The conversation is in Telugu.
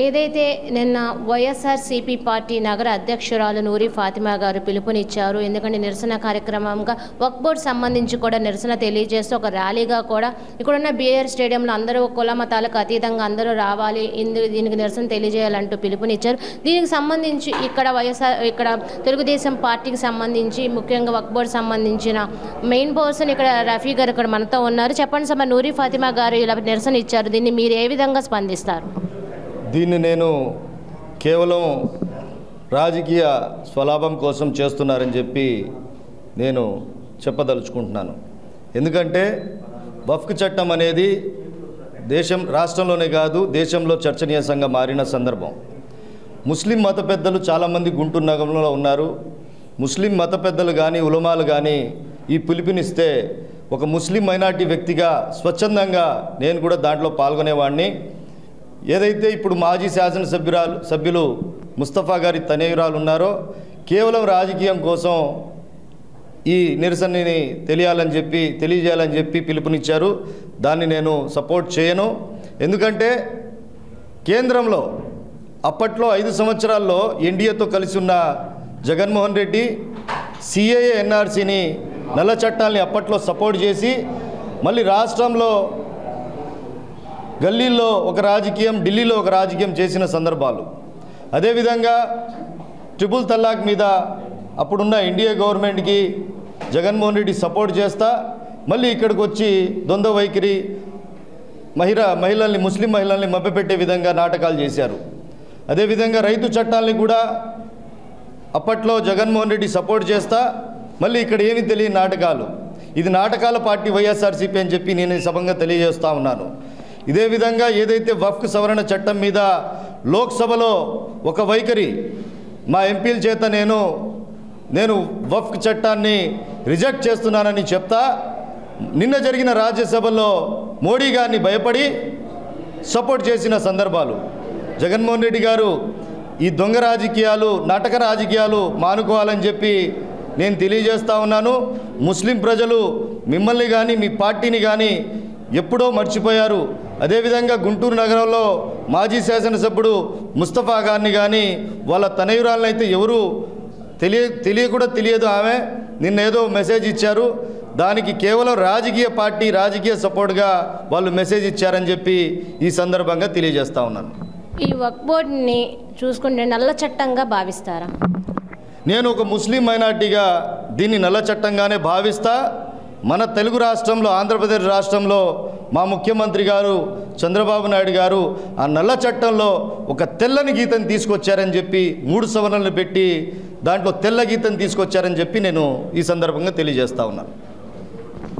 ఏదైతే నిన్న వైఎస్ఆర్సీపీ పార్టీ నగర అధ్యక్షురాలు నూరి ఫాతిమా గారు పిలుపునిచ్చారు. ఎందుకంటే నిరసన కార్యక్రమంగా వక్ఫ్ బోర్డు సంబంధించి కూడా నిరసన తెలియజేస్తూ ఒక ర్యాలీగా కూడా ఇక్కడున్న బీఆర్ స్టేడియంలో అందరూ కుల మతాలకు అతీతంగా అందరూ రావాలి, దీనికి నిరసన తెలియజేయాలంటూ పిలుపునిచ్చారు. దీనికి సంబంధించి ఇక్కడ తెలుగుదేశం పార్టీకి సంబంధించి ముఖ్యంగా వక్ఫ్ బోర్డు సంబంధించిన మెయిన్ పర్సన్ ఇక్కడ రఫీ గారు ఇక్కడ మనతో ఉన్నారు. చెప్పండి సార్, నూరి ఫాతిమా గారు ఇలా నిరసన ఇచ్చారు, దీన్ని మీరు ఏ విధంగా స్పందిస్తారు? దీన్ని నేను కేవలం రాజకీయ స్వలాభం కోసం చేస్తున్నారని చెప్పి నేను చెప్పదలుచుకుంటున్నాను. ఎందుకంటే వక్ఫ్ చట్టం అనేది రాష్ట్రంలోనే కాదు దేశంలో చర్చనీయాంశంగా మారిన సందర్భం. ముస్లిం మత పెద్దలు చాలామంది గుంటూరు నగరంలో ఉన్నారు. ముస్లిం మత పెద్దలు కానీ ఉలమాలు కానీ ఈ పిలుపునిస్తే ఒక ముస్లిం మైనార్టీ వ్యక్తిగా స్వచ్ఛందంగా నేను కూడా దాంట్లో పాల్గొనేవాడిని. ఏదైతే ఇప్పుడు మాజీ సభ్యులు ముస్తఫా గారి తనయురాలు ఉన్నారో కేవలం రాజకీయం కోసం ఈ నిరసనని తెలియజేయాలని చెప్పి పిలుపునిచ్చారు. దాన్ని నేను సపోర్ట్ చేయను. ఎందుకంటే కేంద్రంలో అప్పట్లో 5 సంవత్సరాల్లో ఎన్డీఏతో కలిసి ఉన్న జగన్మోహన్ రెడ్డి సిఏఏ ఎన్ఆర్సీని నల్ల చట్టాలని అప్పట్లో సపోర్ట్ చేసి మళ్ళీ రాష్ట్రంలో గల్లీల్లో ఒక రాజకీయం, ఢిల్లీలో ఒక రాజకీయం చేసిన సందర్భాలు. అదేవిధంగా ట్రిపుల్ తలాక్ మీద అప్పుడున్న ఎన్డీఏ గవర్నమెంట్కి జగన్మోహన్ రెడ్డి సపోర్ట్ చేస్తా మళ్ళీ ఇక్కడికి వచ్చి ద్వంద్వ వైఖరి ముస్లిం మహిళల్ని మభ్యపెట్టే విధంగా నాటకాలు చేశారు. అదేవిధంగా రైతు చట్టాలని కూడా అప్పట్లో జగన్మోహన్ రెడ్డి సపోర్ట్ చేస్తా మళ్ళీ ఇక్కడ ఏమీ తెలియని నాటకాలు. ఇది నాటకాల పార్టీ వైఎస్ఆర్సీపీ అని చెప్పి నేను ఈ సభంగా తెలియజేస్తూ ఉన్నాను. ఇదే విధంగా ఏదైతే వక్ఫ్ సవరణ చట్టం మీద లోక్సభలో ఒక వైఖరి మా ఎంపీల చేత నేను వక్ఫ్ చట్టాన్ని రిజెక్ట్ చేస్తున్నానని చెప్తా నిన్న జరిగిన రాజ్యసభలో మోడీ గారిని భయపడి సపోర్ట్ చేసిన సందర్భాలు. జగన్మోహన్ రెడ్డి గారు ఈ దొంగ రాజకీయాలు, నాటక రాజకీయాలు మానుకోవాలని చెప్పి నేను తెలియజేస్తూ ఉన్నాను. ముస్లిం ప్రజలు మిమ్మల్ని కానీ మీ పార్టీని కానీ ఎప్పుడో మర్చిపోయారు. అదేవిధంగా గుంటూరు నగరంలో మాజీ శాసనసభ్యుడు ముస్తఫా గారిని కానీ వాళ్ళ తనయురాలను అయితే ఎవరు తెలియదు. ఆమె నిన్నేదో మెసేజ్ ఇచ్చారు, దానికి కేవలం రాజకీయ పార్టీ రాజకీయ సపోర్ట్గా వాళ్ళు మెసేజ్ ఇచ్చారని చెప్పి ఈ సందర్భంగా తెలియజేస్తూ ఉన్నాను. ఈ వక్ఫ్ బోర్డుని చూసుకుంటే నల్ల చట్టంగా భావిస్తారా? నేను ఒక ముస్లిం మైనార్టీగా దీన్ని నల్ల చట్టంగానే భావిస్తా. మన తెలుగు రాష్ట్రంలో, ఆంధ్రప్రదేశ్ రాష్ట్రంలో మా ముఖ్యమంత్రి గారు చంద్రబాబు నాయుడు గారు ఆ నల్ల చట్టంలో ఒక తెల్లని గీతను తీసుకొచ్చారని చెప్పి 3 సవరణలు పెట్టి దాంట్లో తెల్ల గీతను తీసుకొచ్చారని చెప్పి నేను ఈ సందర్భంగా తెలియజేస్తా ఉన్నాను.